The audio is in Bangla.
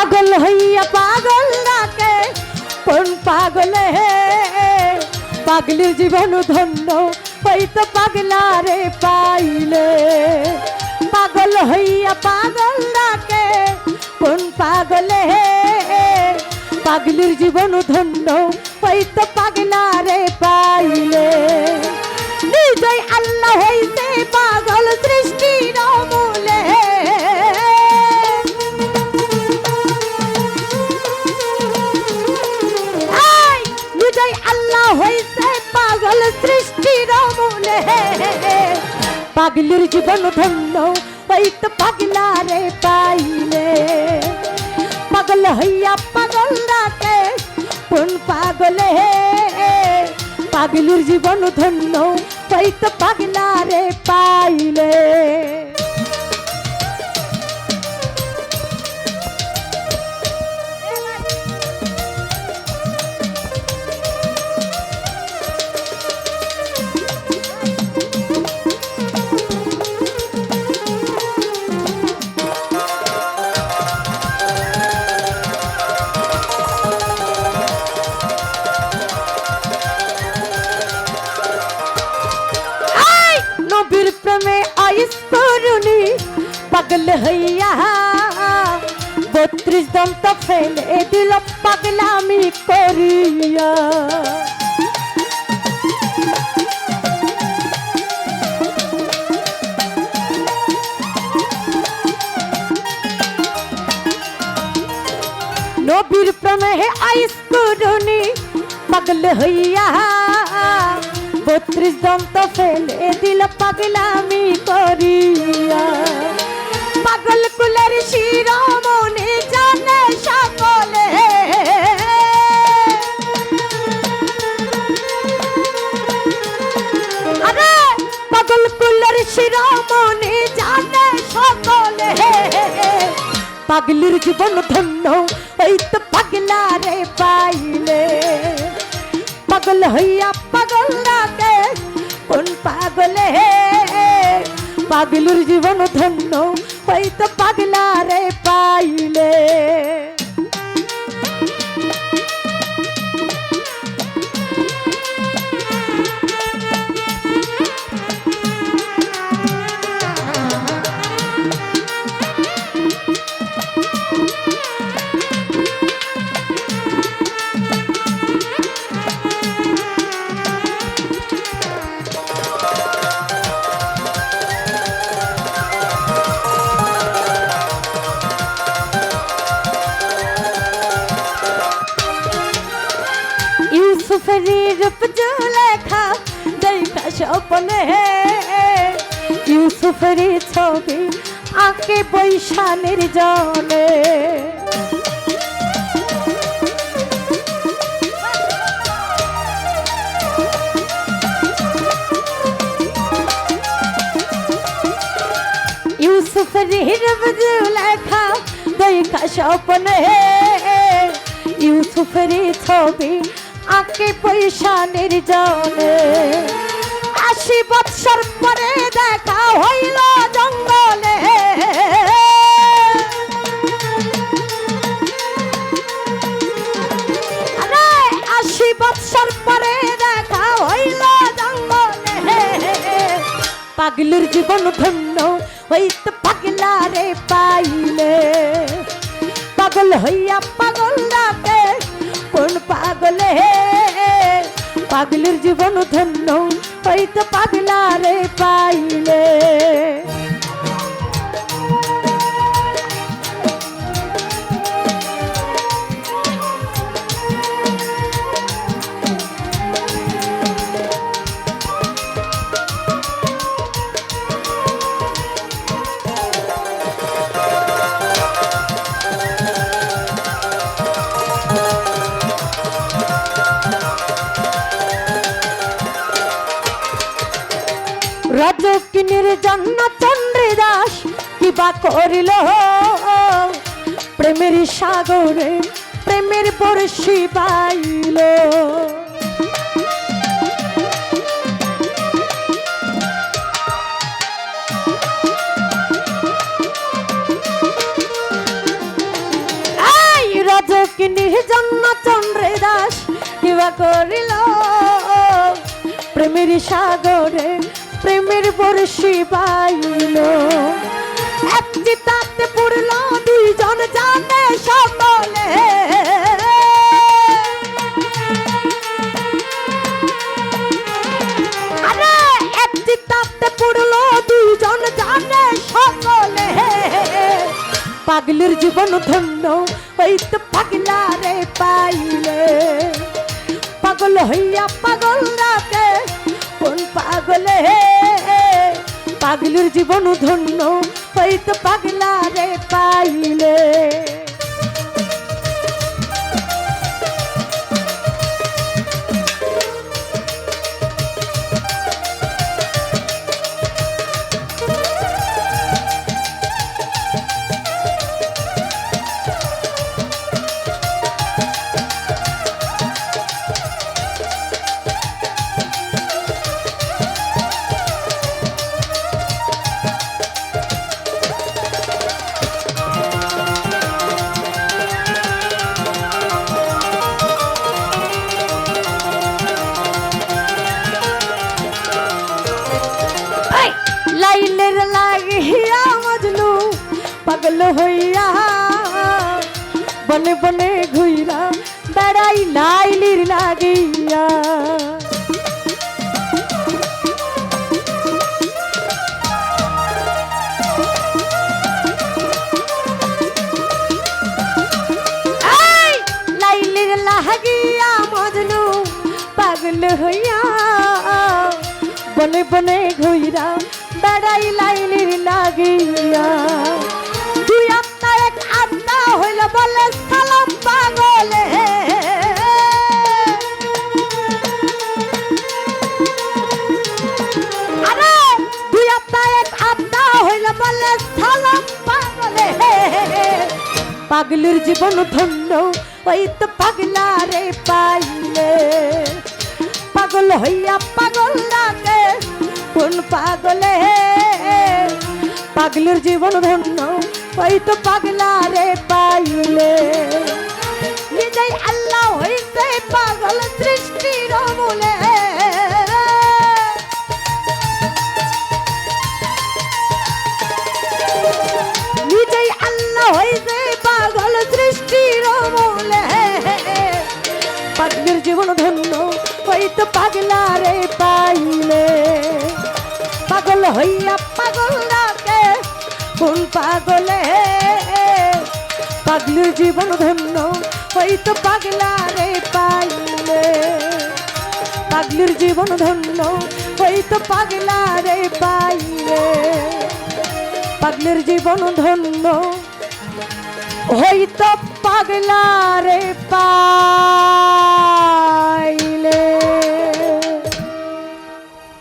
পাগল হইয়া পাগল ডাকে কোন পাগলে পাগলের জীবন ধন্য হইতো পাগলারে পাইলে পাগল হইয়া পাগল ডাকে কোন পাগলে পাগলের জীবন ধন্য হইতো পাগলারে পাইলে নিজেই আল্লাহ হইতে পাগল সৃষ্টির মূলে নিজেই আল্লাহ হইতে পাগল সৃষ্টির মূলে পাগলের জীবন ধন্য হইতো পাগলারে পাইলে পাগল হইয়া পাগল ডাকে কোন পাগলে পাগলের জীবন ধন্য হইতো পাগলারে পাইলে নবীর প্রেমে আইস করুনি পাগল হইয়া 32 দন্ত ফেলে দিল পাগলামি করিয়া নবীর প্রেমে আইস করুনি পাগল হইয়া 32 দন্ত ফেলে দিল পাগলামি করিয়া পাগল কুলের শিরোমণি জানে সকলে আরে পাগল কুলের শিরোমণি জানে সকলে পাগলের জীবন ধন্য হইতো পাগলারে পাইলে পাগল হইয়া পাগল ডাকে কোন পাগলে পাগলের জীবন ধন্য হইতো পাগলারে পাইলে ইউসুফেরই রূপ জুলেখা দেখা স্বপ্নে ইউসুফেরই ছবি আঁকে বৈশানের জনে ইউসুফেরই রূপ জুলেখা দেখা স্বপ্নে ইউসুফেরই ছবি আঁকে বৈশানের জনে 80 বৎসর পরে দেখা হইল জঙ্গলে আরে 80 বৎসর পরে দেখা হইল জঙ্গলে পাগলের জীবন ধন্য হইতো পাগলারে পাইলে পাগল হইয়া পাগল ডাকে কোন পাগলে পাগলের জীবন ধন্য হইতো পাগলারে পাইলে রাজকিনীর জন্য চন্দ্রদাস কিবা করিল প্রেমের সাগরে প্রেমের বর্ষি বাইল ডাকিনীর জন্য চন্দ্রে দাস কিবা করিল প্রেমের সাগরে প্রেমের বর্ষি বাইল এক চিতাতে পড়ল দুইজন জানে সকলে আরে এক চিতাতে পড়ল দুইজন জানে সকলে পাগলের জীবন ধন্য হইতে পাগলা রে পাইলে পাগল হইয়া পাগল রাখে কোন পাগলে পাগলের জীবন ধন্য হইতে পাগলা রে পাইলে লাইলের লাগিয়া মজনু পাগল হইয়া বনে বনে ঘুইরা বেড়াই লাইলির লাগিয়া লাইলির লাগিয়া মজনু পাগল হইয়া বনে বনে ঘুইরা বেড়াই লাইলির লাগিয়া দুই আত্মা এক আত্মা হইল বলে সালাম পাগলে আরে দুই আত্মা এক আত্মা হইল বলে সালাম পাগলে পাগলের জীবন ধন্য ওই তো পাগলা রে পাইলে পাগল হইয়া পাগল রাখে কোন পাগলে পাগলের জীবন ধন্য ওই তো পাগলা রে পাইলে নিজেই আল্লাহ হইতে পাগল সৃষ্টির মূলে নিজেই আল্লাহ হইতে পাগল সৃষ্টির মূলে পাগলের জীবন ধন্য ওই তো পাগলা রে পাইলে পাগল হইয়া পাগল রাখে কোন পাগলে পাগলের জীবন ধন্য ওই তো পাগলা রে পাইলে পাগলের জীবন ধন্য ওই তো পাগলা রে পাইলে পাগলের জীবন ধন্য ওই তো পাগলা রে পাইলে